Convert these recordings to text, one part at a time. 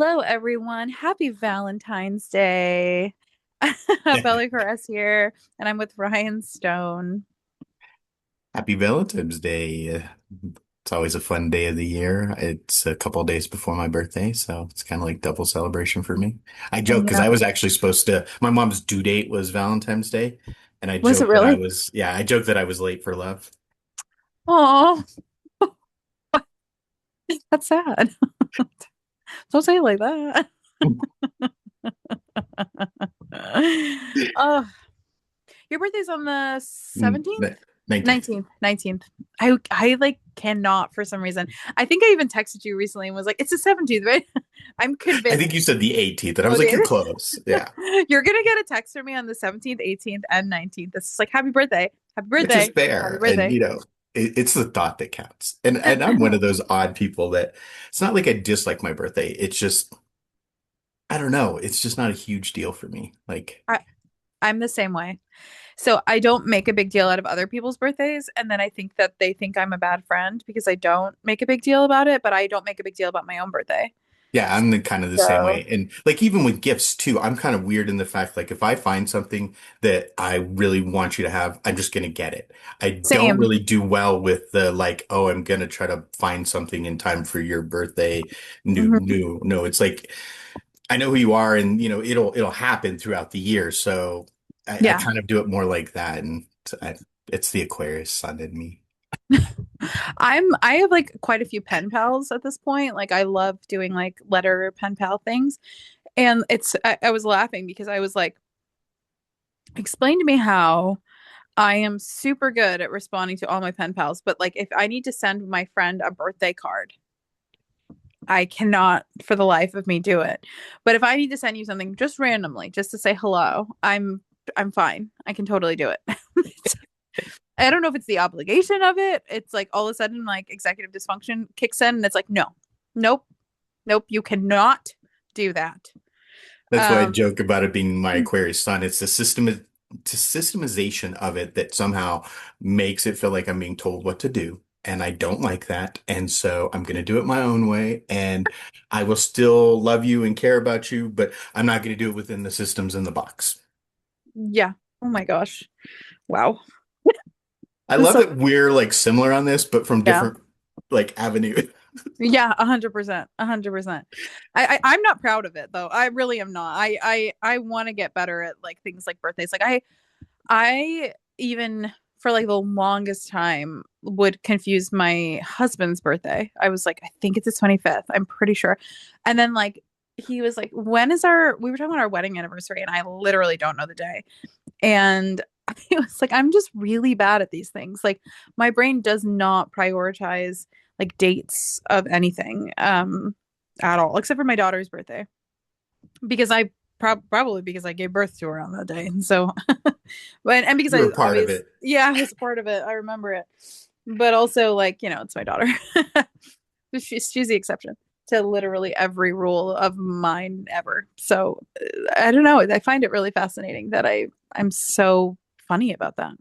Hello, everyone. Happy Valentine's Day. Bella Caress here, and I'm with Ryan Stone. Happy Valentine's Day. It's always a fun day of the year. It's a couple of days before my birthday, so it's kind of like double celebration for me. I I joke because know. I was actually supposed to, my mom's due date was Valentine's Day, and Was it really? I joked that I was late for love. Oh, that's sad. Don't say it like that. Oh, your birthday's on the Mm, 17th? 19th. 19th. I like cannot for some reason. I think I even texted you recently and was like, it's the 17th, right? I'm I think convinced. you said the 18th, and I was like, Okay. you're close. Yeah. You're gonna get a text from me on the 17th, 18th, and 19th. It's just like happy birthday. Happy Which is birthday. Happy fair. And birthday. it's the thought that counts. And I'm one of those odd people that it's not like I dislike my birthday. It's just I don't know. It's just not a huge deal for me. Like, I, I'm the same way. So I don't make a big deal out of other people's birthdays. And then I think that they think I'm a bad friend because I don't make a big deal about it, but I don't make a big deal about my own birthday. yeah, I'm the kind of the same So way. And like even with gifts too, I'm kind of weird in the fact like if I find something that I really want you to have, I'm just gonna get it. I don't same. really do well with the like, oh, I'm gonna try to find something in time for your birthday. Mhm. No, it's like I know who you are and it'll happen throughout the year. So I Yeah. kind of do it more like that. And it's the Aquarius sun in me. I have like quite a few pen pals at this point. Like I love doing like letter pen pal things. And I was laughing because I was like, explain to me how I am super good at responding to all my pen pals, but like if I need to send my friend a birthday card, I cannot for the life of me do it. But if I need to send you something just randomly, just to say hello, I'm fine. I can totally do it. I don't know if it's the obligation of it. It's like all of a sudden like executive dysfunction kicks in and it's like, no, nope, nope, you cannot do that. That's why I Um, joke about it being my Aquarius sun. It's the systemization of it that somehow makes it feel like I'm being told what to do. And I don't like that. And so I'm going to do it my own way. And I will still love you and care about you, but I'm not going to do it within the systems in the box. yeah. Oh my gosh. Wow. I This love so that we're like similar on this, but from yeah. different like avenues. Yeah, 100%. 100%. I'm not proud of it though. I really am not. I want to get better at like things like birthdays. Like I even for like the longest time would confuse my husband's birthday. I was like, I think it's the 25th. I'm pretty sure. And then like he was like, when is our we were talking about our wedding anniversary and I literally don't know the day. And he was like, I'm just really bad at these things. Like my brain does not prioritize like dates of anything at all, except for my daughter's birthday. Because I probably because I gave birth to her on that day. And so but and because You I were part of obviously it. yeah, I was a part of it. I remember it. But also like, it's my daughter. She's the exception to literally every rule of mine ever. So I don't know. I find it really fascinating that I'm so funny about that.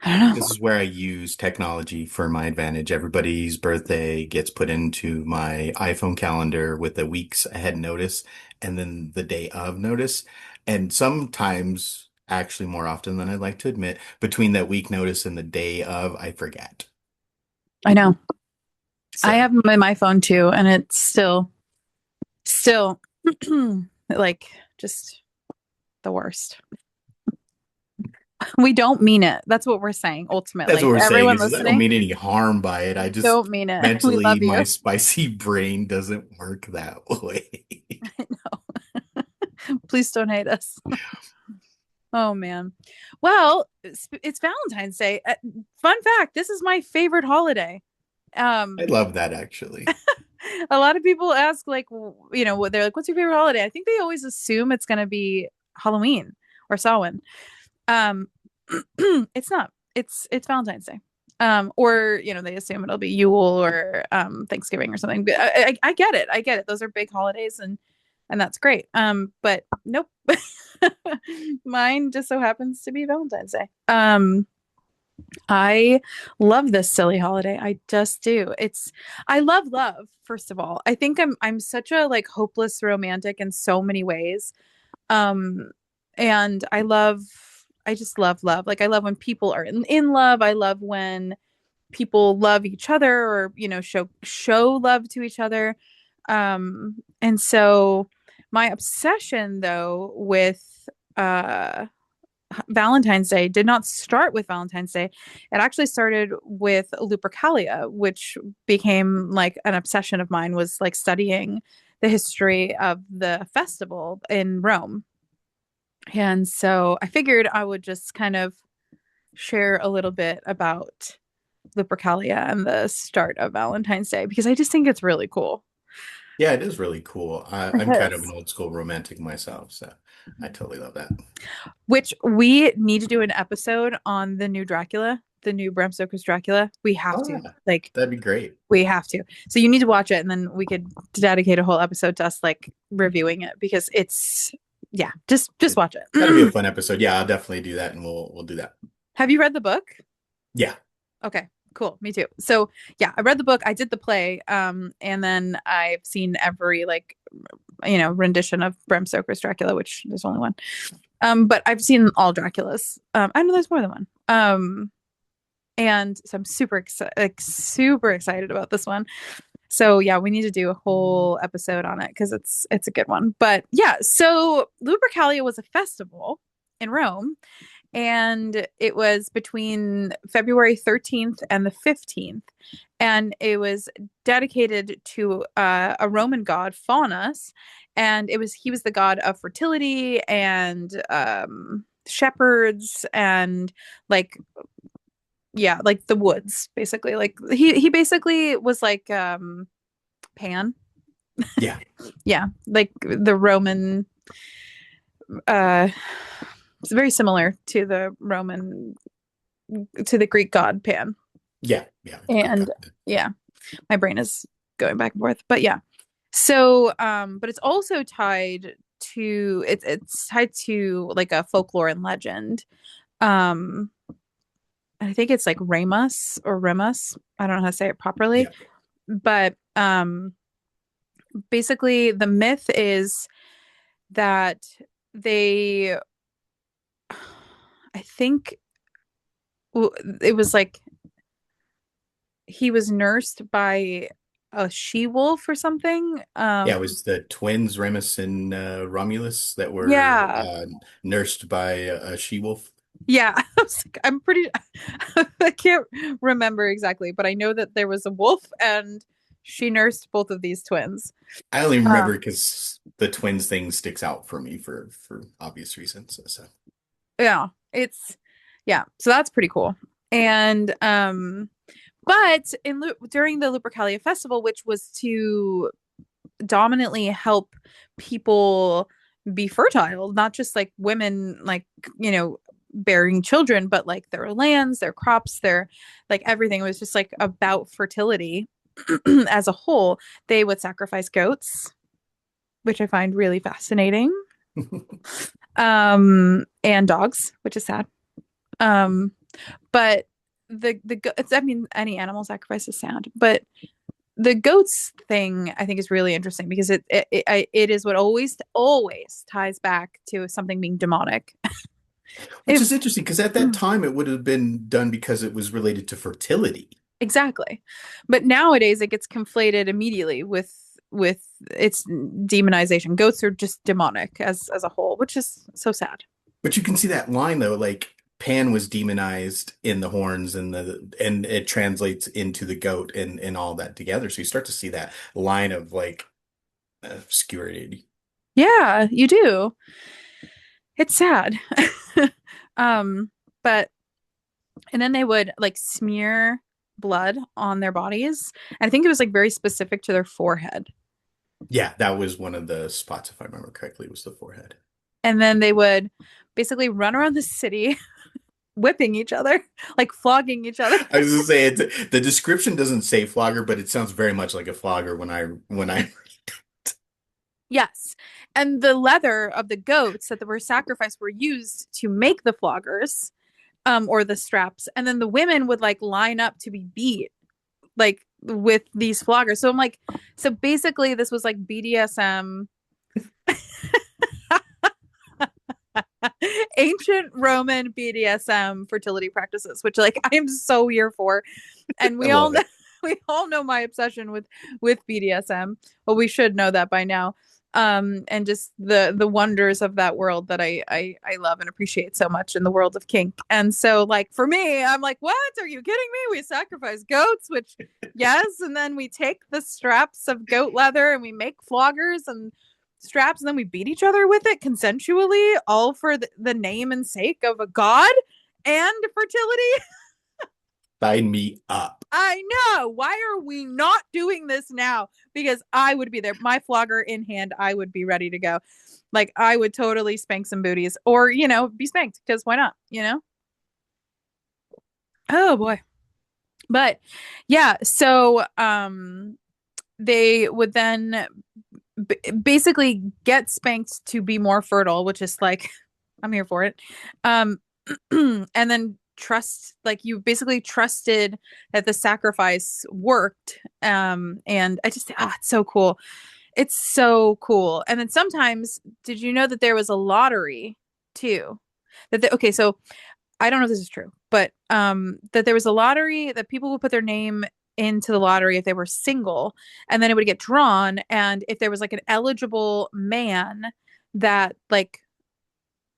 I don't know. This is where I use technology for my advantage. Everybody's birthday gets put into my iPhone calendar with a week's ahead notice and then the day of notice. And sometimes, actually more often than I'd like to admit, between that week notice and the day of, I forget. I know. I So have them in my phone too, and it's still like just the worst. We don't mean it. That's what we're saying that's what ultimately. we're saying Everyone is I don't listening, mean any harm by it. I just don't mean it. We mentally, love my you. spicy brain doesn't work that way. Please don't hate us. Oh man. Well, it's Valentine's Day. Fun fact, this is my favorite holiday. I Um love that actually. a lot of people ask like what they're like, what's your favorite holiday? I think they always assume it's going to be Halloween or Samhain. Um it's not. It's Valentine's Day. Or they assume it'll be Yule or Thanksgiving or something. But I get it. I get it. Those are big holidays and that's great. But nope. Mine just so happens to be Valentine's Day. I love this silly holiday. I just do. I love love, first of all. I think I'm such a like hopeless romantic in so many ways. Um, and I just love love. Like I love when people are in love. I love when people love each other or, show love to each other. And so my obsession though with uh Valentine's Day did not start with Valentine's Day. It actually started with Lupercalia, which became like an obsession of mine, was like studying the history of the festival in Rome. And so I figured I would just kind of share a little bit about Lupercalia and the start of Valentine's Day because I just think it's really cool. Yeah, it is really cool. It I'm kind of an is. old school romantic myself, so I totally love that. Which we need to do an episode on the new Dracula, the new Bram Stoker's Dracula. We have Oh to. yeah, Like, that'd be great. we have to. So you need to watch it and then we could dedicate a whole episode to us like reviewing it because it's yeah, just watch That'd be a it. fun episode. Yeah, I'll definitely do that, and we'll do that. Have you read the book? Yeah. Okay, cool. Me too. So yeah, I read the book, I did the play, and then I've seen every like rendition of Bram Stoker's Dracula, which there's only one. But I've seen all Draculas. I know there's more than one. And so I'm super excited about this one. So yeah, we need to do a whole episode on it because it's a good one. But yeah, so Lupercalia was a festival in Rome, and it was between February 13th and the 15th, and it was dedicated to a Roman god, Faunus, and he was the god of fertility and shepherds and like yeah, like the woods basically. Like he basically was like Pan. Yeah. Yeah, like the Roman uh it's very similar to the Greek god Pan. Yeah. Yeah. Greek And god. yeah, my brain is going back and forth. But yeah. So but it's also tied to it's tied to like a folklore and legend. Um I think it's like Remus or Remus. I don't know how to say it properly. Yeah. But basically the myth is that they I think it was like he was nursed by a she-wolf or something. Yeah, it was the twins, Remus and Romulus, that were Yeah. nursed by a she-wolf. Yeah. I was like, I'm pretty I can't remember exactly, but I know that there was a wolf and she nursed both of these twins. I only remember Um, because the twins thing sticks out for me for obvious reasons. So yeah, yeah, so that's pretty cool. And but during the Lupercalia festival, which was to dominantly help people be fertile, not just like women, like, bearing children, but like their lands, their crops, their like everything. It was just like about fertility as a whole. They would sacrifice goats, which I find really fascinating. And dogs, which is sad. Um, but I mean, any animal sacrifice is sad, but the goats thing I think is really interesting because it is what always ties back to something being demonic. which If is interesting because at that time it would have been done because it was related to fertility. exactly, but nowadays it gets conflated immediately with its demonization. Goats are just demonic as a whole, which is so sad. But you can see that line though, like Pan was demonized in the horns and it translates into the goat and all that together. So you start to see that line of like obscurity. Yeah, you do. It's sad. um, but and then they would like smear blood on their bodies. And I think it was like very specific to their forehead. Yeah, that was one of the spots, if I remember correctly, was the forehead. And then they would basically run around the city whipping each other, like flogging each other. I was gonna say the description doesn't say flogger, but it sounds very much like a flogger when I Yes. And the leather of the goats that were sacrificed were used to make the floggers. or the straps, and then the women would like line up to be beat like with these floggers. So I'm like, so basically this was like BDSM, ancient Roman BDSM fertility practices, which like I am so here for. And I we all love know it. we all know my obsession with BDSM. Well, we should know that by now. And just the wonders of that world that I love and appreciate so much in the world of kink. And so like for me, I'm like, what? Are you kidding me? We sacrifice goats, which yes, and then we take the straps of goat leather and we make floggers and straps, and then we beat each other with it consensually, all for the name and sake of a god and fertility. Sign me up. I know. Why are we not doing this now? Because I would be there, my flogger in hand. I would be ready to go. Like I would totally spank some booties, or be spanked, because why not? Oh boy. But yeah, so they would then basically get spanked to be more fertile, which is like I'm here for it. Um, and then trust, like you basically trusted that the sacrifice worked. And I just it's so cool. It's so cool. And then sometimes, did you know that there was a lottery too? Okay, so I don't know if this is true, but that there was a lottery that people would put their name into the lottery if they were single, and then it would get drawn. And if there was like an eligible man that like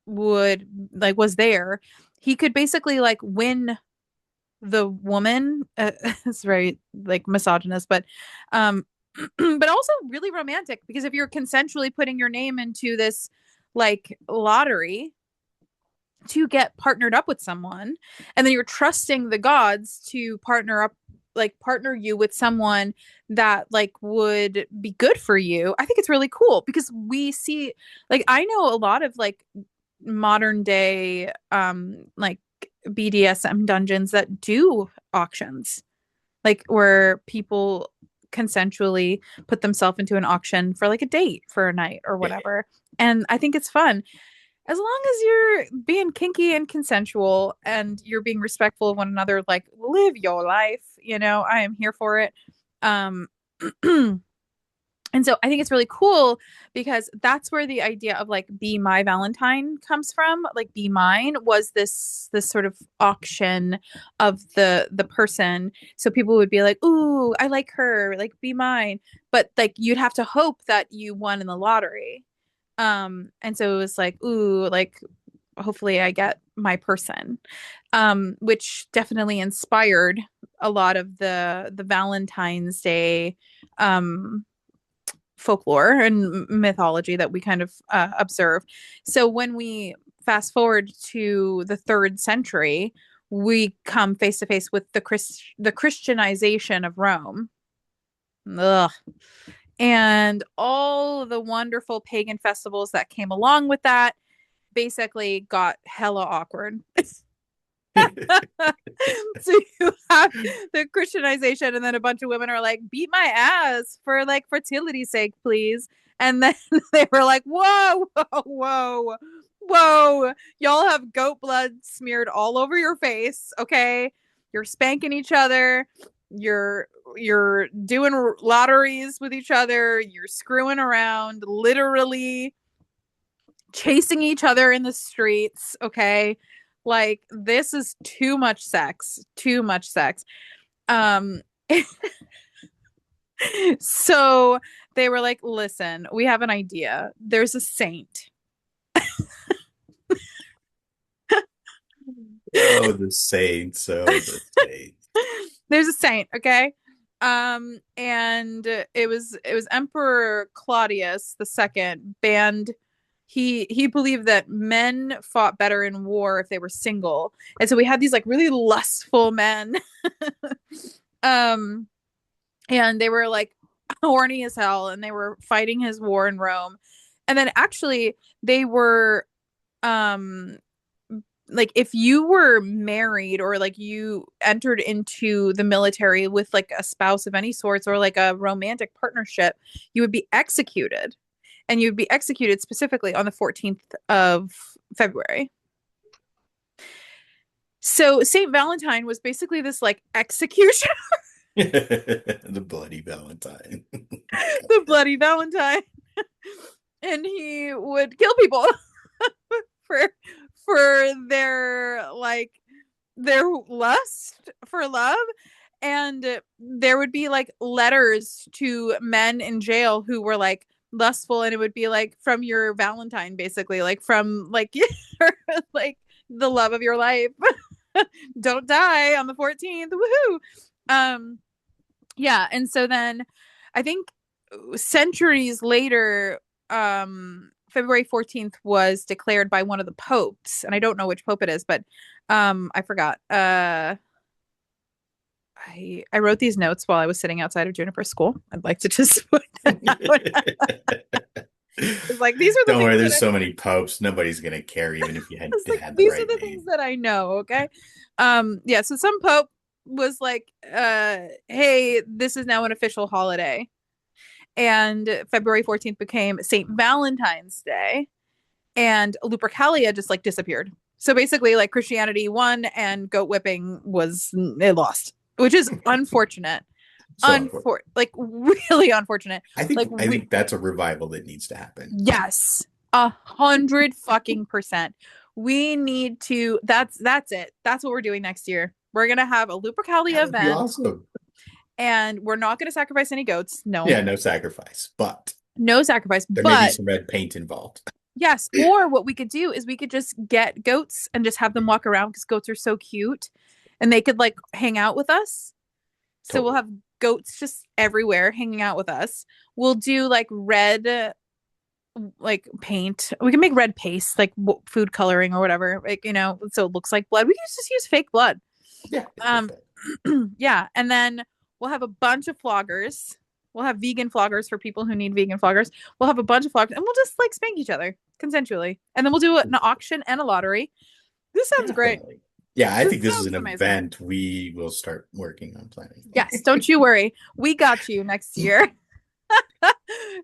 would like was there, he could basically like win the woman. It's very like misogynist, but um, but also really romantic, because if you're consensually putting your name into this like lottery to get partnered up with someone, and then you're trusting the gods to partner you with someone that like would be good for you. I think it's really cool, because we see, like I know a lot of like modern day like BDSM dungeons that do auctions, like where people consensually put themselves into an auction for like a date for a night or whatever. And I think it's fun, as long as you're being kinky and consensual and you're being respectful of one another. Like live your life, I am here for it. um and so I think it's really cool, because that's where the idea of like be my Valentine comes from. Like be mine was this sort of auction of the person. So people would be like, "Ooh, I like her, like be mine." But like you'd have to hope that you won in the lottery. And so it was like, "Ooh, like hopefully I get my person." Which definitely inspired a lot of the Valentine's Day um folklore and mythology that we kind of observe. So when we fast forward to the third century, we come face to face with the Christianization of Rome. Ugh. And all the wonderful pagan festivals that came along with that basically got hella awkward. So you have the Christianization, and then a bunch of women are like, "Beat my ass for like fertility's sake, please." And then they were like, "Whoa, whoa, whoa, whoa! Y'all have goat blood smeared all over your face, okay? You're spanking each other. You're doing lotteries with each other. You're screwing around, literally chasing each other in the streets, okay? Like this is too much sex, too much sex." Um so they were like, "Listen, we have an idea. There's a saint." Oh, the saints. Oh, the saints. There's a saint, okay? And it was Emperor Claudius II banned. He believed that men fought better in war if they were single. And so we had these like really lustful men. um and they were like horny as hell, and they were fighting his war in Rome. And then actually they were um like if you were married, or like you entered into the military with like a spouse of any sorts, or like a romantic partnership, you would be executed. And you'd be executed specifically on the 14th of February. So Saint Valentine was basically this like execution, The bloody Valentine. the bloody Valentine, and he would kill people for their like their lust for love. And there would be like letters to men in jail who were like lustful, and it would be like from your Valentine, basically, like from like like the love of your life. Don't die on the 14th. Woohoo. um yeah, and so then I think centuries later, February 14th was declared by one of the popes, and I don't know which pope it is, but I forgot. I wrote these notes while I was sitting outside of Juniper School. I'd like to just put that out. It's like these are the Don't worry, things that there's so many popes. Nobody's gonna care, even if you had it's like had the these are right the things name. that I know, okay? Yeah, so some pope was like, hey, this is now an official holiday. And February 14th became St. Valentine's Day, and Lupercalia just like disappeared. So basically, like Christianity won, and goat whipping was it lost, which is unfortunate. So unfortunate. Like really unfortunate. Like I think that's a revival that needs to happen. yes, 100% we need to. That's it. That's what we're doing next year. We're gonna have a That Lupercalia would be event, awesome. and we're not gonna sacrifice any goats. No, Yeah, no sacrifice, but no sacrifice. there may be But some red paint involved. yes, or what we could do is we could just get goats and just have them walk around, because goats are so cute, and they could like hang out with us. So we'll Totally. have goats just everywhere hanging out with us. We'll do like red like paint. We can make red paste, like food coloring or whatever, like so it looks like blood. We can just use fake blood. Yeah, Um, yeah, and then we'll have a bunch of floggers. We'll have vegan floggers for people who need vegan floggers. We'll have a bunch of floggers, and we'll just like spank each other consensually, and then we'll do an auction and a lottery. This sounds great. definitely. Yeah, I This think this is sounds an amazing. event we will start working on planning. Yes, don't you worry. We got you next year.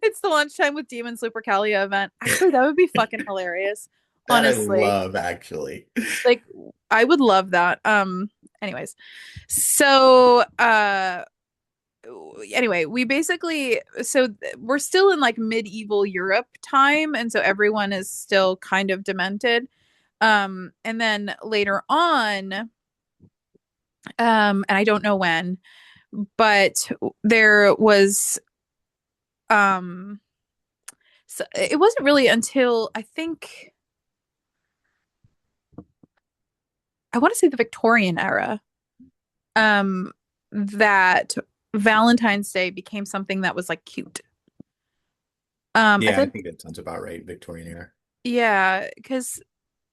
It's the lunchtime with demons Lupercalia event. Actually, that would be fucking hilarious. That I Honestly. love, actually. Like I would love that. Anyways. So anyway, we basically we're still in like medieval Europe time, and so everyone is still kind of demented. And then later on, and I don't know when, but there was um so it wasn't really until I think I want to say the Victorian era, um, that Valentine's Day became something that was like cute. I Yeah, feel I like, think that sounds about right, Victorian era. yeah, because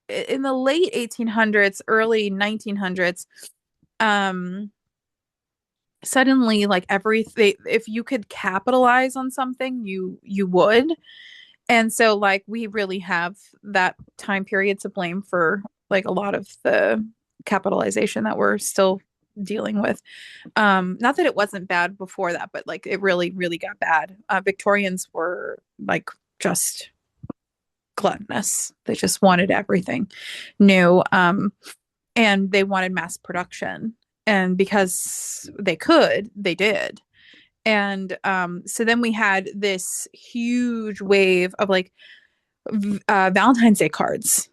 in the late 1800s, early 1900s, um, suddenly like everything, if you could capitalize on something, you would. And so like we really have that time period to blame for like a lot of the capitalization that we're still dealing with. Not that it wasn't bad before that, but like it really, really got bad. Victorians were like just gluttonous. They just wanted everything new. And they wanted mass production. And because they could, they did. And so then we had this huge wave of like Valentine's Day cards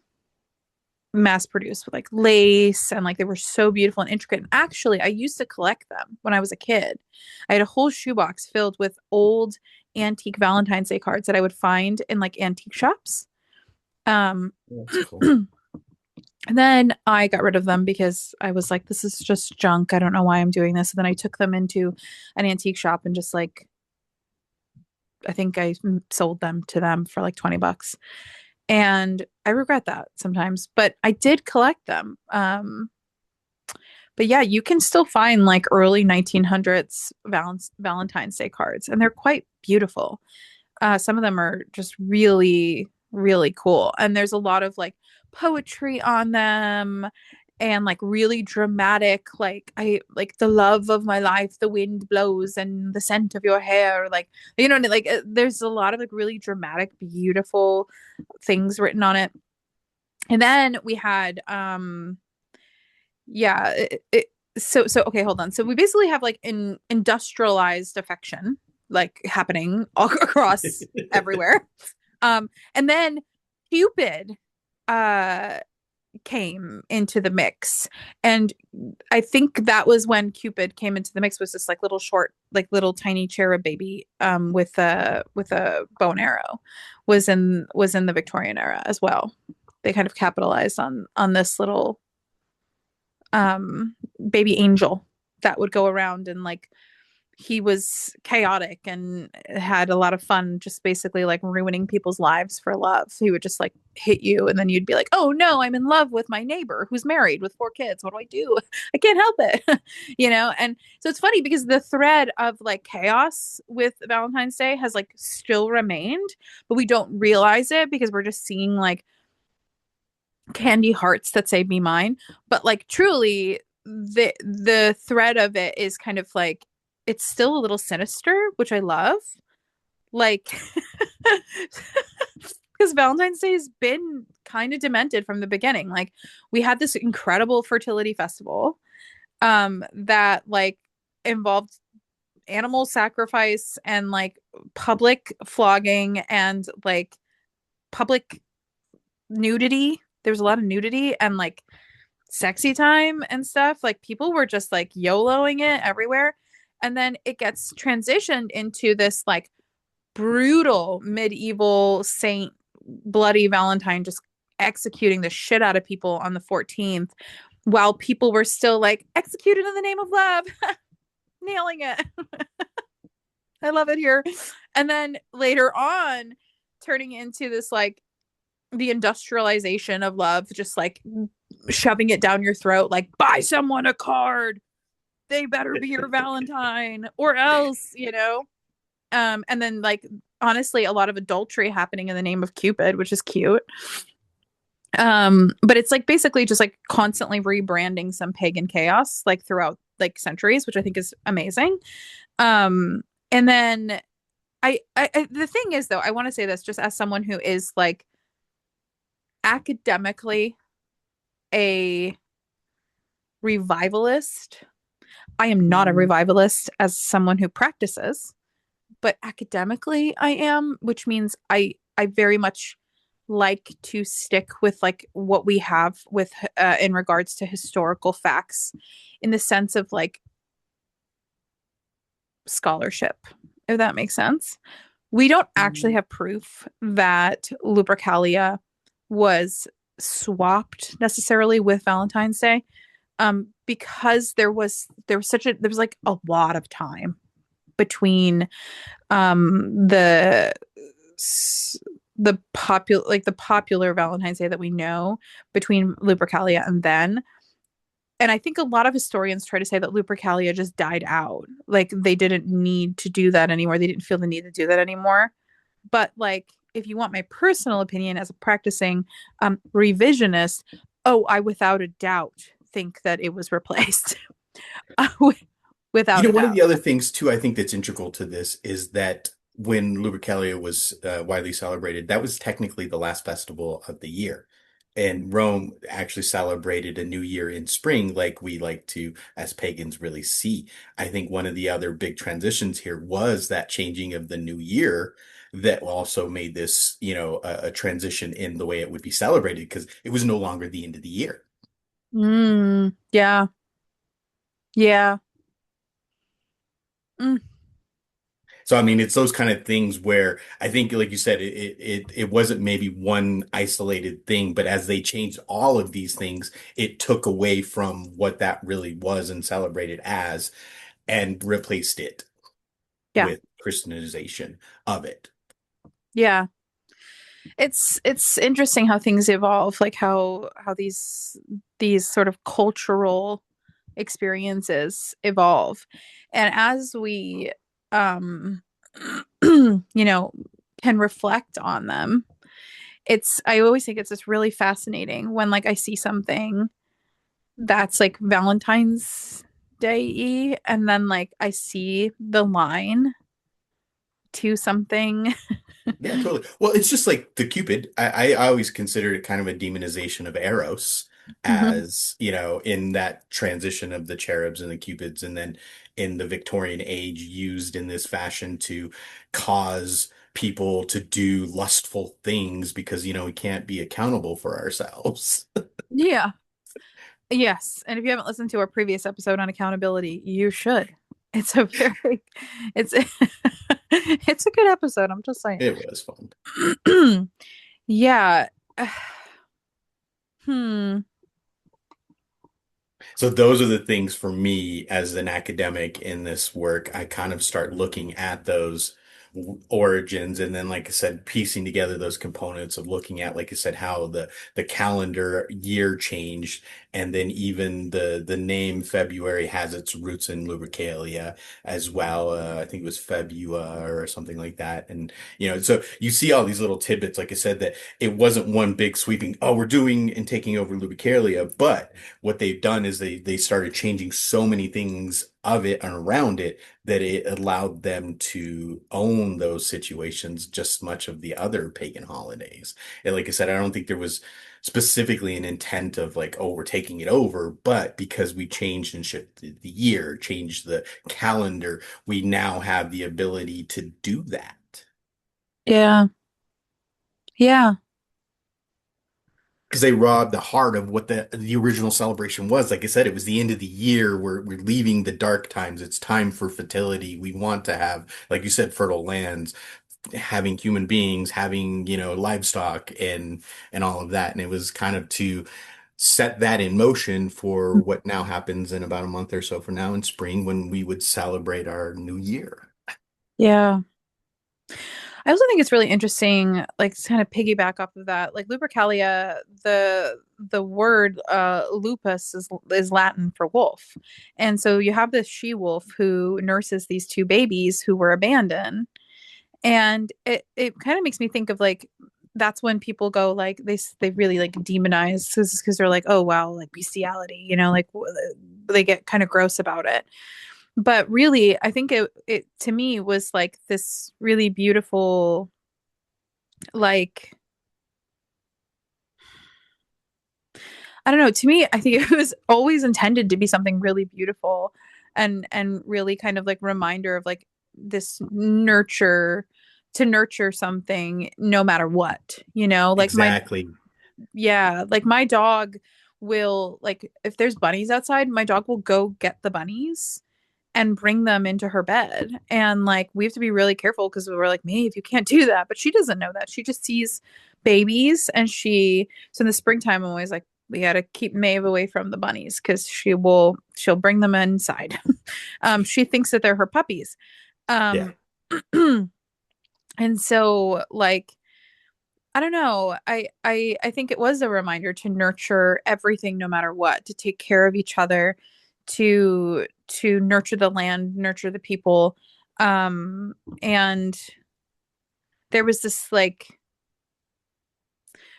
mass produced with like lace, and like they were so beautiful and intricate. And actually, I used to collect them when I was a kid. I had a whole shoebox filled with old antique Valentine's Day cards that I would find in like antique shops. Um, That's cool. and then I got rid of them because I was like, this is just junk. I don't know why I'm doing this. And then I took them into an antique shop and just like, I think I sold them to them for like 20 bucks. And I regret that sometimes, but I did collect them. But yeah, you can still find like early 1900s Valentine's Day cards, and they're quite beautiful. Some of them are just really, really cool. And there's a lot of like poetry on them, and like really dramatic, like I like the love of my life, the wind blows and the scent of your hair. Like, like there's a lot of like really dramatic, beautiful things written on it. And then we had yeah. So okay, hold on. So we basically have like industrialized affection like happening all across everywhere. And then Cupid uh came into the mix. And I think that was when Cupid came into the mix, was this like little short, like little tiny cherub baby with a bow and arrow, was in the Victorian era as well. They kind of capitalized on this little baby angel that would go around, and like he was chaotic and had a lot of fun, just basically like ruining people's lives for love. He would just like hit you, and then you'd be like, oh no, I'm in love with my neighbor who's married with 4 kids. What do I do? I can't help it. You know? And so it's funny because the thread of like chaos with Valentine's Day has like still remained, but we don't realize it because we're just seeing like candy hearts that say be mine. But like truly the thread of it is kind of like it's still a little sinister, which I love. Like because Valentine's Day has been kind of demented from the beginning. Like we had this incredible fertility festival that like involved animal sacrifice and like public flogging and like public nudity. There's a lot of nudity and like sexy time and stuff. Like people were just like YOLOing it everywhere. And then it gets transitioned into this like brutal medieval saint, bloody Valentine, just executing the shit out of people on the 14th while people were still like executed in the name of love, nailing it. I love it here. And then later on, turning into this like the industrialization of love, just like shoving it down your throat, like buy someone a card. They better be your Valentine or else, you know? And then like honestly, a lot of adultery happening in the name of Cupid, which is cute. But it's like basically just like constantly rebranding some pagan chaos like throughout like centuries, which I think is amazing. And then I the thing is though, I want to say this just as someone who is like academically a revivalist. I am not a revivalist as someone who practices, but academically I am, which means I very much like to stick with like what we have with in regards to historical facts in the sense of like scholarship, if that makes sense. We don't actually have proof that Lupercalia was swapped necessarily with Valentine's Day, because there was like a lot of time between the popular Valentine's Day that we know between Lupercalia and then. And I think a lot of historians try to say that Lupercalia just died out. Like they didn't need to do that anymore. They didn't feel the need to do that anymore. But like, if you want my personal opinion as a practicing revisionist, oh, I without a doubt think that it was replaced. You Without know, a one of doubt. the other things too, I think that's integral to this is that when Lupercalia was widely celebrated, that was technically the last festival of the year. And Rome actually celebrated a new year in spring, like we like to, as pagans, really see. I think one of the other big transitions here was that changing of the new year that also made this, a transition in the way it would be celebrated because it was no longer the end of the year. Yeah. Yeah. Mm, So I mean, it's those kind of things where I think, like you said, it wasn't maybe one isolated thing, but as they changed all of these things, it took away from what that really was and celebrated as, and replaced it yeah. with Christianization of it. Yeah. It's interesting how things evolve, like how these sort of cultural experiences evolve. And as we um you know can reflect on them, it's I always think it's just really fascinating when like I see something that's like Valentine's Day and then like I see the line to something. Yeah, totally. Well, it's just like the Cupid. I always consider it kind of a demonization of Eros. Hmm. as, in that transition of the cherubs and the cupids, and then in the Victorian age used in this fashion to cause people to do lustful things because, we can't be accountable for ourselves. Yeah. Yes. And if you haven't listened to our previous episode on accountability, you should. It's a very, it's, it's a good episode. I'm just saying. It was fun. Yeah. Hmm. So those are the things for me as an academic in this work. I kind of start looking at those origins, and then, like I said, piecing together those components of looking at, like I said, how the calendar year changed, and then even the name February has its roots in Lupercalia as well. I think it was Febua or something like that. And so you see all these little tidbits, like I said, that it wasn't one big sweeping, oh, we're doing and taking over Lupercalia, but what they've done is they started changing so many things of it and around it that it allowed them to own those situations just as much of the other pagan holidays. And like I said, I don't think there was specifically an intent of like, oh, we're taking it over, but because we changed and shifted the year, changed the calendar, we now have the ability to do that. Yeah. Yeah. Because they robbed the heart of what the original celebration was. Like I said, it was the end of the year. We're leaving the dark times. It's time for fertility. We want to have, like you said, fertile lands, having human beings, having, livestock and all of that. And it was kind of to set that in motion for what now happens in about a month or so from now in spring when we would celebrate our new year. Yeah. I also think it's really interesting, like to kind of piggyback off of that, like Lupercalia, the word lupus is Latin for wolf. And so you have this she-wolf who nurses these two babies who were abandoned. And it kind of makes me think of like that's when people go like they really like demonize because they're like, oh wow, like bestiality, like they get kind of gross about it. But really, I think it to me was like this really beautiful, like, I don't know, to me, I think it was always intended to be something really beautiful and really kind of like reminder of like this nurture to nurture something no matter what, like my Exactly. yeah, like my dog will like if there's bunnies outside, my dog will go get the bunnies and bring them into her bed. And like we have to be really careful because we're like, Maeve, you can't do that. But she doesn't know that. She just sees babies and so in the springtime I'm always like, we gotta keep Maeve away from the bunnies because she'll bring them inside. She thinks that they're her puppies. Yeah. Um and so like I don't know. I think it was a reminder to nurture everything no matter what, to take care of each other, to nurture the land, nurture the people. And there was this like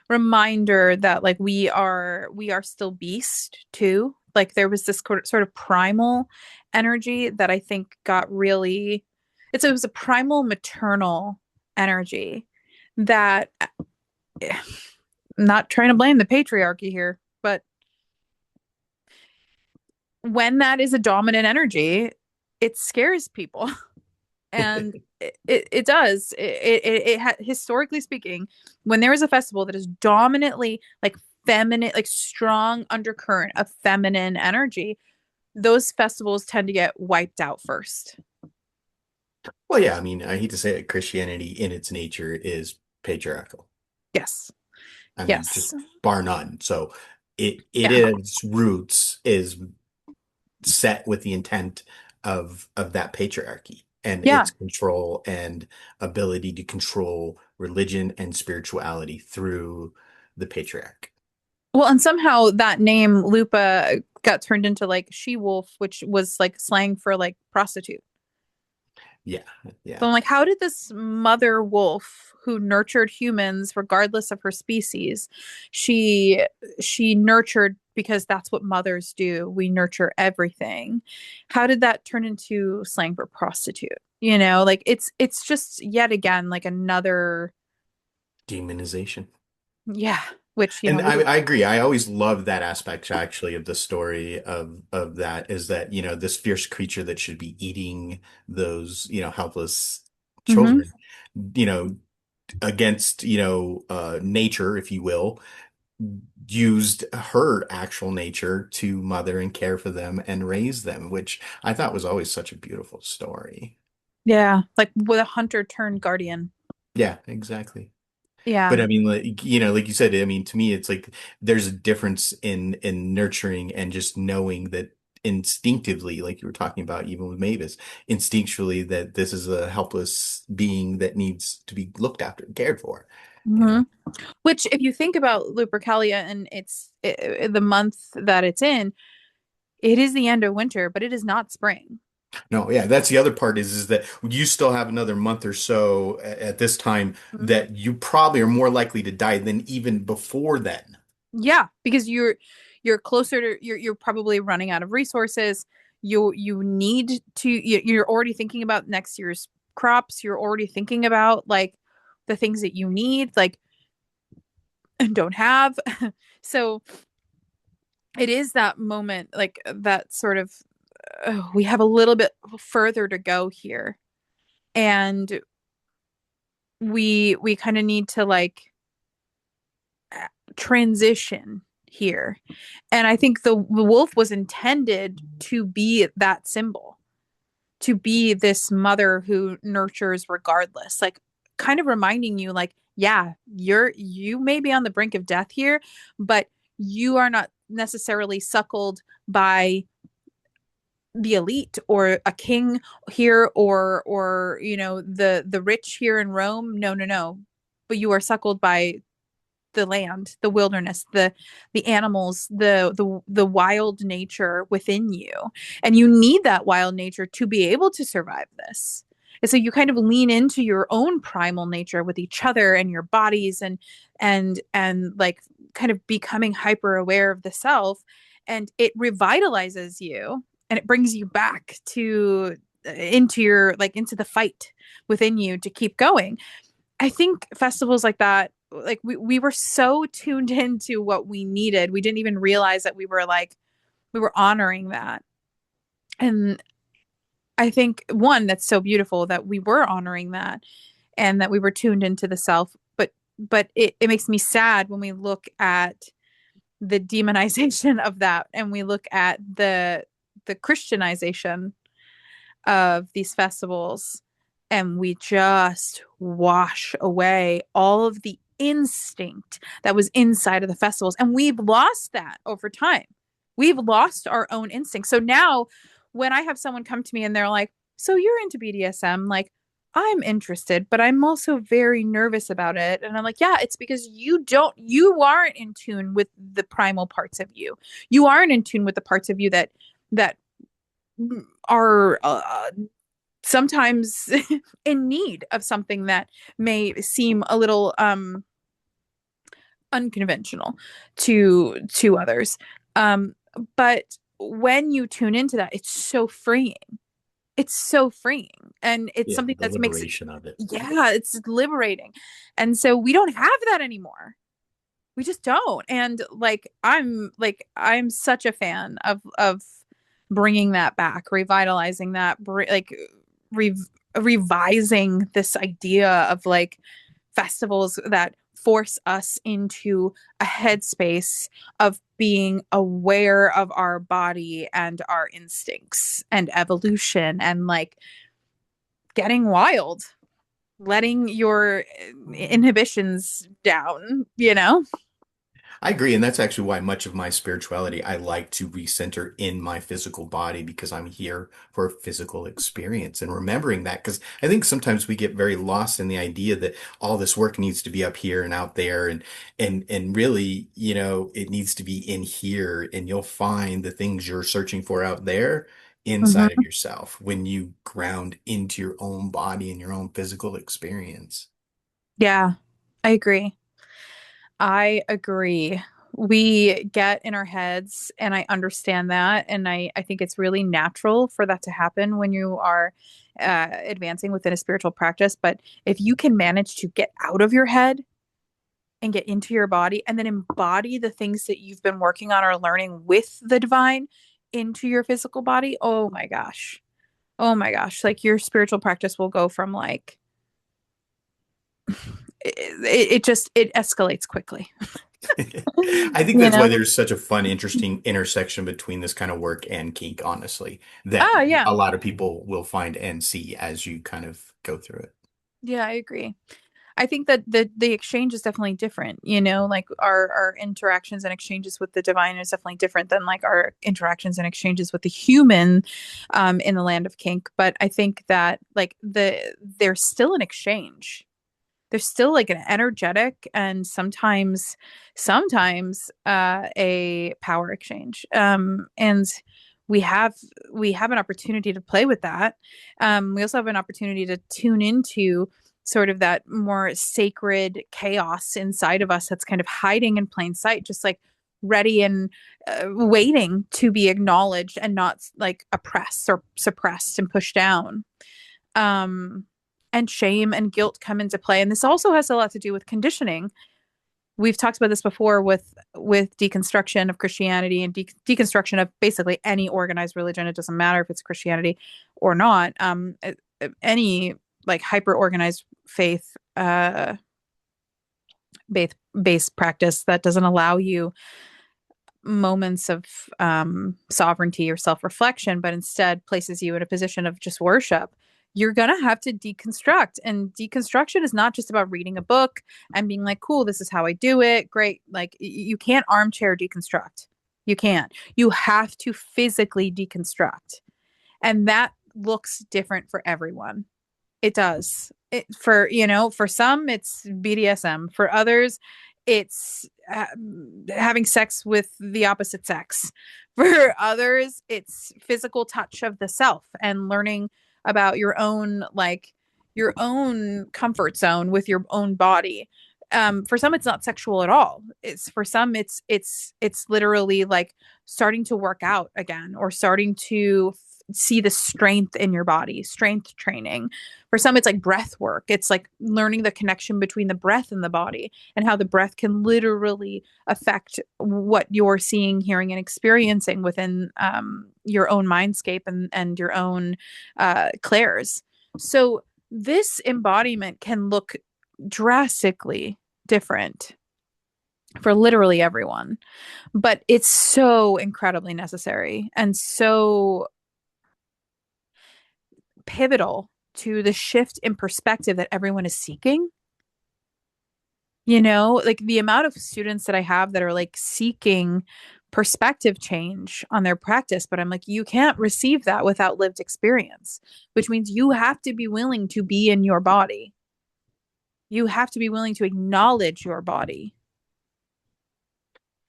reminder that like we are still beast too. Like there was this sort of primal energy that I think got really it was a primal maternal energy that not trying to blame the patriarchy here, but when that is a dominant energy, it scares people. And it does. Historically speaking, when there is a festival that is dominantly like feminine, like strong undercurrent of feminine energy, those festivals tend to get wiped out first. Well, yeah, I mean, I hate to say it, Christianity in its nature is patriarchal. Yes. I mean, Yes. just bar none. So it Yeah. its roots is set with the intent of that patriarchy and Yeah. its control and ability to control religion and spirituality through the patriarch. Well, and somehow that name Lupa got turned into like she wolf, which was like slang for like prostitute. Yeah, yeah, So I'm like, how did this mother wolf who nurtured humans regardless of her species, she she nurtured because that's what mothers do. We nurture everything. How did that turn into slang for prostitute? Like it's just yet again like another demonization. yeah. which, And we did. I agree. I always love that aspect actually of the story of that is that, this fierce creature that should be eating those, helpless Hmm. children, you know, against, nature, if you will, used her actual nature to mother and care for them and raise them, which I thought was always such a beautiful story. Yeah, like with a hunter turned guardian. Yeah, exactly. But Yeah. I mean, like, like you said, I mean, to me, it's like there's a difference in nurturing and just knowing that instinctively, like you were talking about, even with Mavis, instinctually that this is a helpless being that needs to be looked after and cared for, you Hmm. know? Which, if you think about Lupercalia and the month that it's in, it is the end of winter, but it is not spring. No, yeah, that's the other part is that you still have another month or so at this time Mhm. that you probably are more likely to die than even before then. Yeah, because you're closer to you're probably running out of resources. You need to you're already thinking about next year's crops. You're already thinking about like the things that you need like and don't have. So it is that moment like that sort of we have a little bit further to go here, and we kind of need to like transition here. And I think the wolf was intended to be that symbol, to be this mother who nurtures regardless, like kind of reminding you like, yeah, you may be on the brink of death here, but you are not necessarily suckled by the elite or a king here or the rich here in Rome. No, no, no. But you are suckled by the land, the wilderness, the animals, the wild nature within you. And you need that wild nature to be able to survive this. And so you kind of lean into your own primal nature with each other and your bodies and like kind of becoming hyper aware of the self, and it revitalizes you and it brings you back to into your like into the fight within you to keep going. I think festivals like that, like we were so tuned into what we needed. We didn't even realize that we were honoring that. And I think one, that's so beautiful that we were honoring that and that we were tuned into the self. But it makes me sad when we look at the demonization of that and we look at the Christianization of these festivals, and we just wash away all of the instinct that was inside of the festivals, and we've lost that over time. We've lost our own instinct. So now when I have someone come to me and they're like, so you're into BDSM, like, I'm interested, but I'm also very nervous about it. And I'm like, yeah, it's because you aren't in tune with the primal parts of you. You aren't in tune with the parts of you that are sometimes in need of something that may seem a little unconventional to others. But when you tune into that, it's so freeing. It's so freeing, and it's Yeah, something the that makes it, liberation of it. yeah, it's liberating. And so we don't have that anymore. We just don't. And I'm such a fan of bringing that back, revitalizing that, re- revising this idea of like festivals that force us into a headspace of being aware of our body and our instincts and evolution and like getting wild, letting your inhibitions down, you know? I agree, and that's actually why much of my spirituality I like to recenter in my physical body because I'm here for a physical experience and remembering that because I think sometimes we get very lost in the idea that all this work needs to be up here and out there and really, it needs to be in here and you'll find the things you're searching for out there inside of Mhm. yourself when you ground into your own body and your own physical experience. Yeah, I agree. I agree. We get in our heads, and I understand that. And I think it's really natural for that to happen when you are advancing within a spiritual practice. But if you can manage to get out of your head and get into your body and then embody the things that you've been working on or learning with the divine into your physical body, oh my gosh. Oh my gosh. Like your spiritual practice will go from like it escalates quickly. I think You that's why know? there's such a fun, interesting intersection between this kind of work and kink, honestly, that Oh yeah. a lot of people will find and see as you kind of go through it. Yeah, I agree. I think that the exchange is definitely different, you know, like our interactions and exchanges with the divine is definitely different than like our interactions and exchanges with the human in the land of kink. But I think that like there's still an exchange. There's still like an energetic and sometimes a power exchange. And we have we have an opportunity to play with that. We also have an opportunity to tune into sort of that more sacred chaos inside of us that's kind of hiding in plain sight, just like ready and waiting to be acknowledged and not like oppressed or suppressed and pushed down. Um, and shame and guilt come into play. And this also has a lot to do with conditioning. We've talked about this before with deconstruction of Christianity and deconstruction of basically any organized religion. It doesn't matter if it's Christianity or not. Any like hyper organized faith based practice that doesn't allow you moments of sovereignty or self reflection, but instead places you in a position of just worship, you're going to have to deconstruct. And deconstruction is not just about reading a book and being like, cool, this is how I do it. Great. Like, you can't armchair deconstruct. You can't. You have to physically deconstruct. And that looks different for everyone. It does. For, you know, for some, it's BDSM. For others, it's having sex with the opposite sex. For others, it's physical touch of the self and learning about your own, like, your own comfort zone with your own body. For some, it's not sexual at all. It's for some, it's literally like starting to work out again or starting to see the strength in your body, strength training. For some, it's like breath work. It's like learning the connection between the breath and the body and how the breath can literally affect what you're seeing, hearing, and experiencing within your own mindscape and your own clairs. So this embodiment can look drastically different for literally everyone, but it's so incredibly necessary and so pivotal to the shift in perspective that everyone is seeking. You know, like the amount of students that I have that are like seeking perspective change on their practice, but I'm like, you can't receive that without lived experience, which means you have to be willing to be in your body. You have to be willing to acknowledge your body.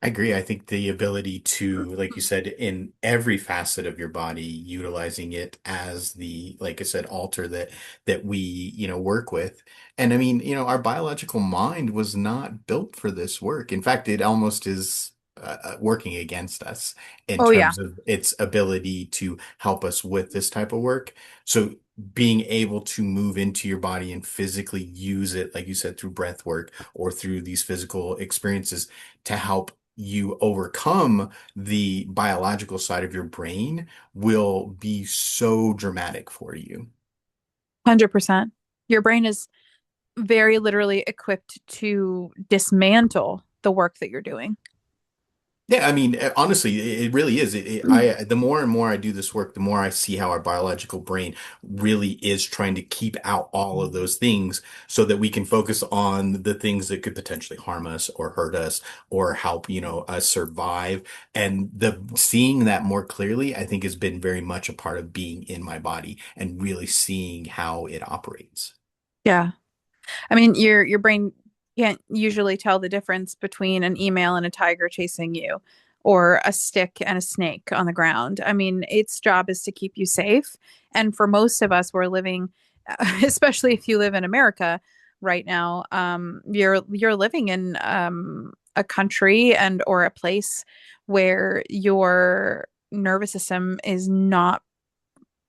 I agree. I think the ability to, like you said, in every facet of your body, utilizing it as the, like I said, altar that we, work with. And I mean, our biological mind was not built for this work. In fact, it almost is working against us in Oh, yeah, terms of its ability to help us with this type of work. So being able to move into your body and physically use it, like you said, through breath work or through these physical experiences to help you overcome the biological side of your brain will be so dramatic for you. 100%. Your brain is very literally equipped to dismantle the work that you're doing. Yeah, I mean, honestly, it really is. The more and more I do this work, the more I see how our biological brain really is trying to keep out all of those things so that we can focus on the things that could potentially harm us or hurt us or help, us survive. And the seeing that more clearly, I think has been very much a part of being in my body and really seeing how it operates. Yeah. I mean, your brain can't usually tell the difference between an email and a tiger chasing you or a stick and a snake on the ground. I mean, its job is to keep you safe. And for most of us, we're living, especially if you live in America right now, you're living in a country and or a place where your nervous system is not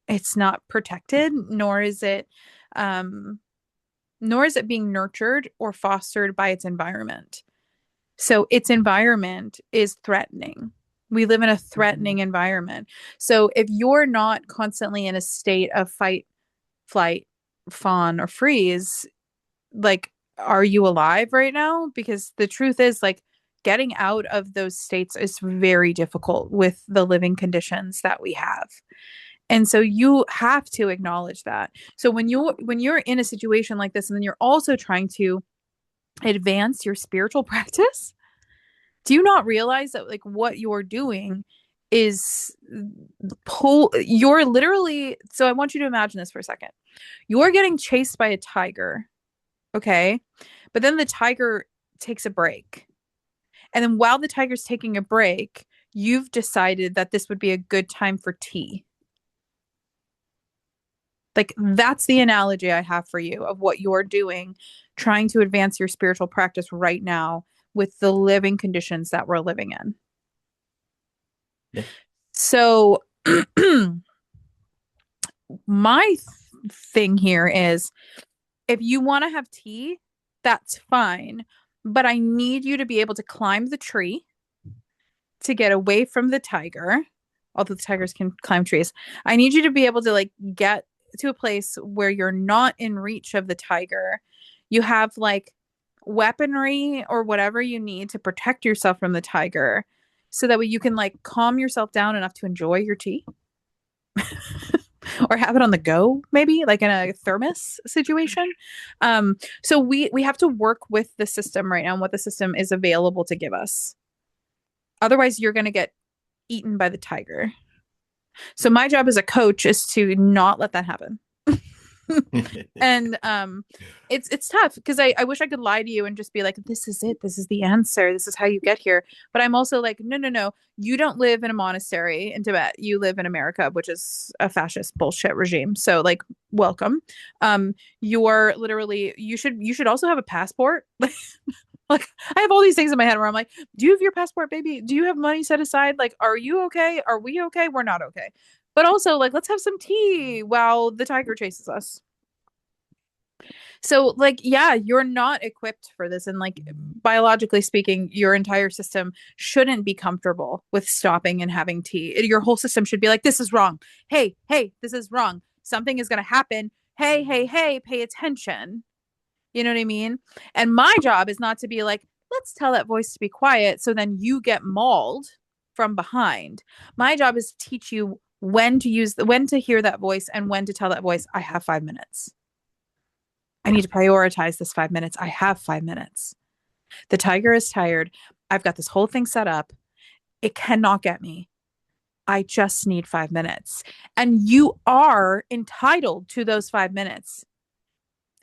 it's not protected, nor is it um nor is it being nurtured or fostered by its environment. So its environment is threatening. We live in a threatening environment. So if you're not constantly in a state of fight, flight, fawn, or freeze, like, are you alive right now? Because the truth is, like, getting out of those states is very difficult with the living conditions that we have. And so you have to acknowledge that. So when you're in a situation like this and then you're also trying to advance your spiritual practice, do you not realize that like what you're doing is you're literally, so I want you to imagine this for a second. You're getting chased by a tiger, okay? But then the tiger takes a break. And then while the tiger's taking a break, you've decided that this would be a good time for tea. Like, that's the analogy I have for you of what you're doing, trying to advance your spiritual practice right now with the living conditions that we're living in. Yeah. So, my thing here is if you want to have tea, that's fine. But I need you to be able to climb the tree to get away from the tiger, although the tigers can climb trees. I need you to be able to like get to a place where you're not in reach of the tiger. You have like weaponry or whatever you need to protect yourself from the tiger so that way you can like calm yourself down enough to enjoy your tea or have it on the go, maybe like in a thermos situation. So we have to work with the system right now and what the system is available to give us. Otherwise, you're going to get eaten by the tiger. So my job as a coach is to not let that happen. And it's tough because I wish I could lie to you and just be like, this is it, this is the answer, this is how you get here. But I'm also like, no, you don't live in a monastery in Tibet, you live in America, which is a fascist bullshit regime. So like, welcome. You're literally, you should also have a passport. Like, I have all these things in my head where I'm like, do you have your passport, baby? Do you have money set aside? Like, are you okay? Are we okay? We're not okay. But also, like, let's have some tea while the tiger chases us. So, like, yeah, you're not equipped for this. And, like, biologically speaking, your entire system shouldn't be comfortable with stopping and having tea. Your whole system should be like, this is wrong. Hey, this is wrong. Something is going to happen. Hey, pay attention. You know what I mean? And my job is not to be like, let's tell that voice to be quiet so then you get mauled from behind. My job is to teach you when to hear that voice and when to tell that voice, I have 5 minutes. I need to prioritize this 5 minutes. I have 5 minutes. The tiger is tired. I've got this whole thing set up. It cannot get me. I just need 5 minutes. And you are entitled to those 5 minutes.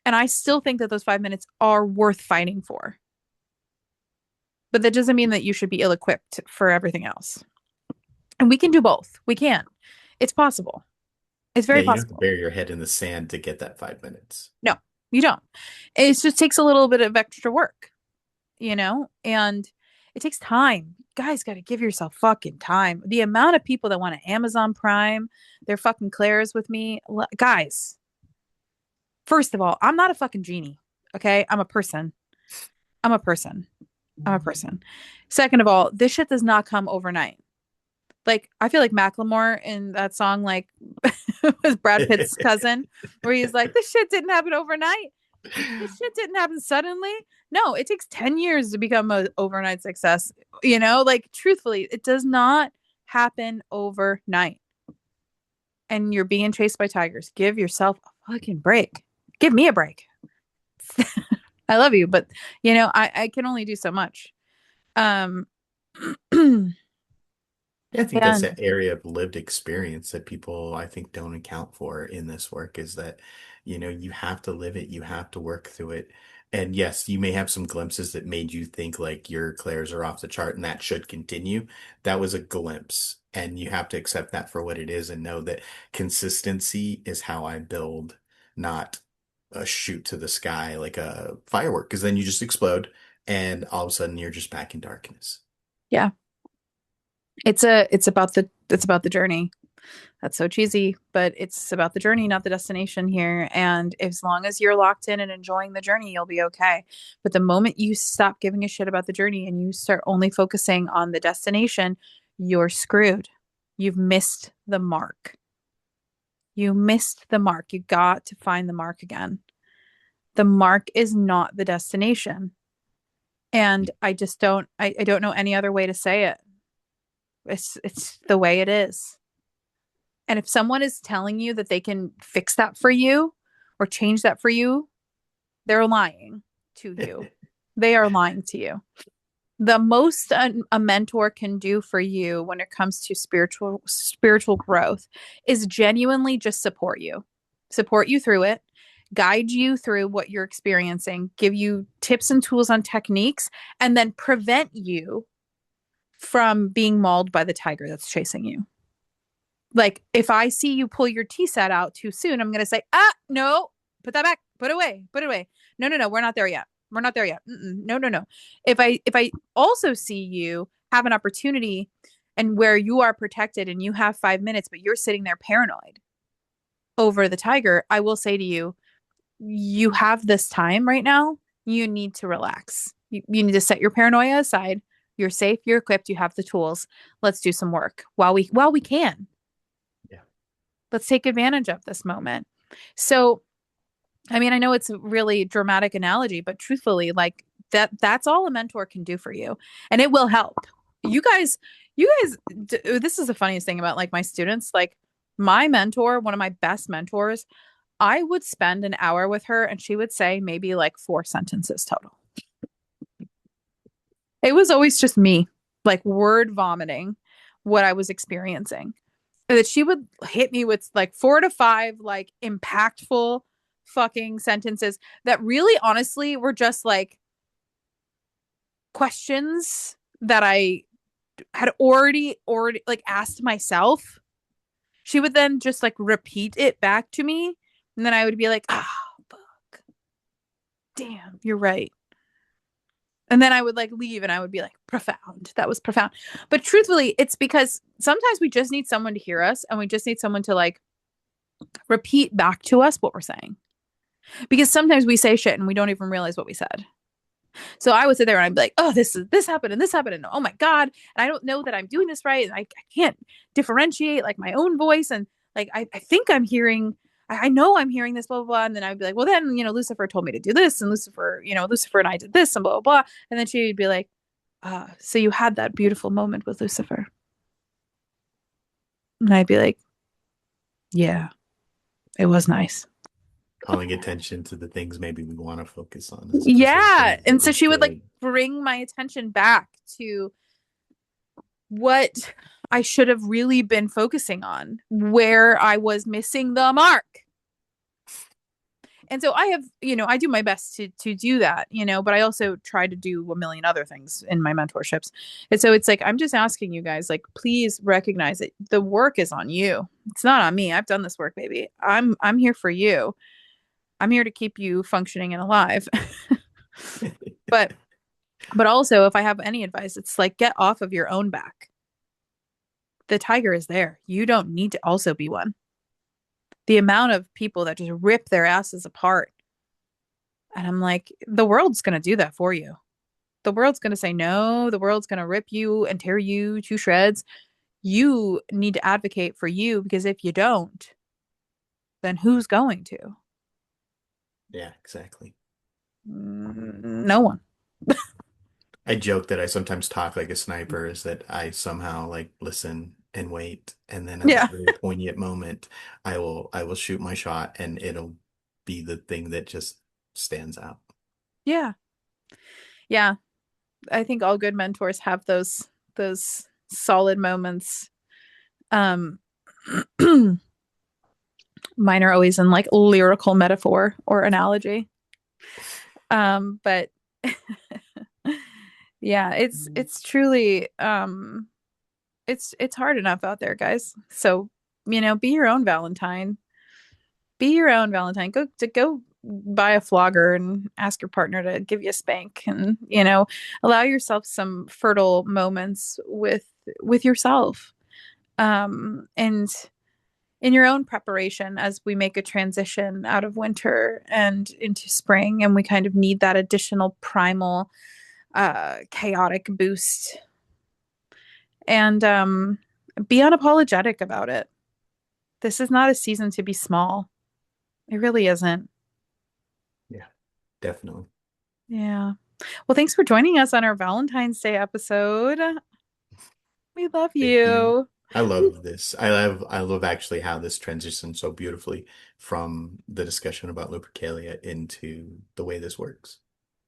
And I still think that those 5 minutes are worth fighting for. But that doesn't mean that you should be ill equipped for everything else. And we can do both. We can. It's possible. It's Yeah, very you don't have to possible. bury your head in the sand to get that 5 minutes. No, you don't. It just takes a little bit of extra work, and it takes time. You guys got to give yourself fucking time. The amount of people that want to Amazon Prime their fucking Claire's with me, guys, first of all, I'm not a fucking genie. Okay. I'm a person. I'm a person. I'm a person. Second of all, this shit does not come overnight. Like, I feel like Macklemore in that song, like, was Brad Pitt's cousin, where he's like, this shit didn't happen overnight. This shit didn't happen suddenly. No, it takes 10 years to become an overnight success. Like, truthfully, it does not happen overnight. And you're being chased by tigers. Give yourself a fucking break. Give me a break. I love you, but I can only do so much. Um Yeah, I think that's and an area of lived experience that people, I think, don't account for in this work is that, you have to live it, you have to work through it. And yes, you may have some glimpses that made you think like your Clairs are off the chart and that should continue. That was a glimpse, and you have to accept that for what it is and know that consistency is how I build, not a shoot to the sky like a firework, because then you just explode and all of a sudden you're just back in darkness. yeah, it's about the journey. That's so cheesy, but it's about the journey, not the destination here. And as long as you're locked in and enjoying the journey, you'll be okay. But the moment you stop giving a shit about the journey and you start only focusing on the destination, you're screwed. You've missed the mark. You missed the mark. You got to find the mark again. The mark is not the destination. And I don't know any other way to say it. It's the way it is. And if someone is telling you that they can fix that for you or change that for you, they're lying to you. They are lying to you. The most a mentor can do for you when it comes to spiritual growth is genuinely just support you through it, guide you through what you're experiencing, give you tips and tools on techniques, and then prevent you from being mauled by the tiger that's chasing you. Like, if I see you pull your tea set out too soon, I'm going to say, no, put that back, put it away. No, no, no, we're not there yet. We're not there yet. No, no, no. If I also see you have an opportunity and where you are protected and you have 5 minutes, but you're sitting there paranoid over the tiger, I will say to you, you have this time right now. You need to relax. You need to set your paranoia aside. You're safe. You're equipped. You have the tools. Let's do some work while we can. Yeah. Let's take advantage of this moment. So, I mean, I know it's a really dramatic analogy, but truthfully, like that's all a mentor can do for you. And it will help. You guys, this is the funniest thing about like my students, like my mentor, one of my best mentors, I would spend an hour with her and she would say maybe like 4 sentences total. It was always just me, like word vomiting what I was experiencing. And that she would hit me with like 4 to 5 like impactful fucking sentences that really honestly were just like questions that I had already like asked myself. She would then just like repeat it back to me. And then I would be like, fuck. Damn, you're right. And then I would like leave and I would be like, profound. That was profound. But truthfully, it's because sometimes we just need someone to hear us and we just need someone to like repeat back to us what we're saying. Because sometimes we say shit and we don't even realize what we said. So I would sit there and I'd be like, oh, this happened and this happened and oh my God. And I don't know that I'm doing this right. And I can't differentiate like my own voice. And like I think I'm hearing I know I'm hearing this, blah, blah, blah. And then I'd be like, well, then, Lucifer told me to do this, and Lucifer and I did this, and blah, blah, blah. And then she'd be like, so you had that beautiful moment with Lucifer. And I'd be like, yeah, it was nice. Calling attention to the things maybe we want to focus on as opposed to the Yeah. things that And so we she would like should. bring my attention back to what I should have really been focusing on, where I was missing the mark. And so I have, I do my best to do that, but I also try to do a million other things in my mentorships. And so it's like I'm just asking you guys, like, please recognize that the work is on you. It's not on me. I've done this work, baby. I'm here for you. I'm here to keep you functioning and alive. but also if I have any advice, it's like get off of your own back. The tiger is there. You don't need to also be one. The amount of people that just rip their asses apart. And I'm like, the world's going to do that for you. The world's going to say no. The world's going to rip you and tear you to shreds. You need to advocate for you, because if you don't, then who's going to? Yeah, exactly. No one. I joke that I sometimes talk like a sniper, is that I somehow like listen and wait, and then at Yeah. that very poignant moment, I will shoot my shot, and it'll be the thing that just stands out. Yeah. Yeah. I think all good mentors have those solid moments. Um Mine are always in like lyrical metaphor or analogy. But yeah, it's truly it's hard enough out there, guys. So, be your own Valentine. Be your own Valentine. Go buy a flogger and ask your partner to give you a spank, and, allow yourself some fertile moments with yourself. And in your own preparation as we make a transition out of winter and into spring, and we kind of need that additional primal chaotic boost. And be unapologetic about it. This is not a season to be small. It really isn't. Yeah, definitely. Yeah. Well, thanks for joining us on our Valentine's Day episode. We love Thank you. you. I love this. I love actually how this transitions so beautifully from the discussion about Lupercalia into the way this works.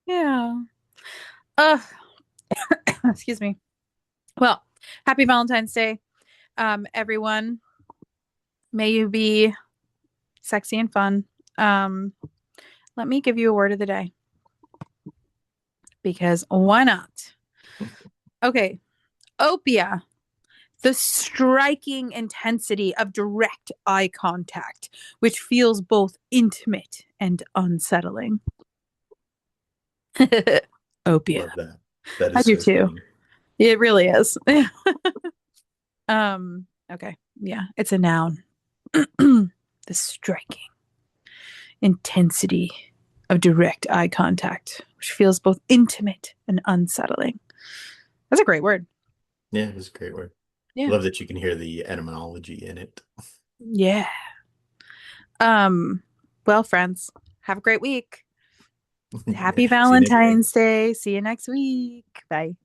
Yeah. Uh, excuse me. Well, happy Valentine's Day, everyone. May you be sexy and fun. Um, Let me give you a word of the day because why not? Okay. Opia, the striking intensity of direct eye contact, which feels both intimate and unsettling. Opia. Love that. That I is do so too. fitting. It really is. Okay. Yeah, it's a noun. The striking intensity of direct eye contact, which feels both intimate and unsettling. That's a great word. Yeah, it was a great word. Yeah. Love that you can hear the etymology in it. Yeah. Um, well, friends, have a great week. Yeah. Happy See you next time. Valentine's Day. See you next week. Bye.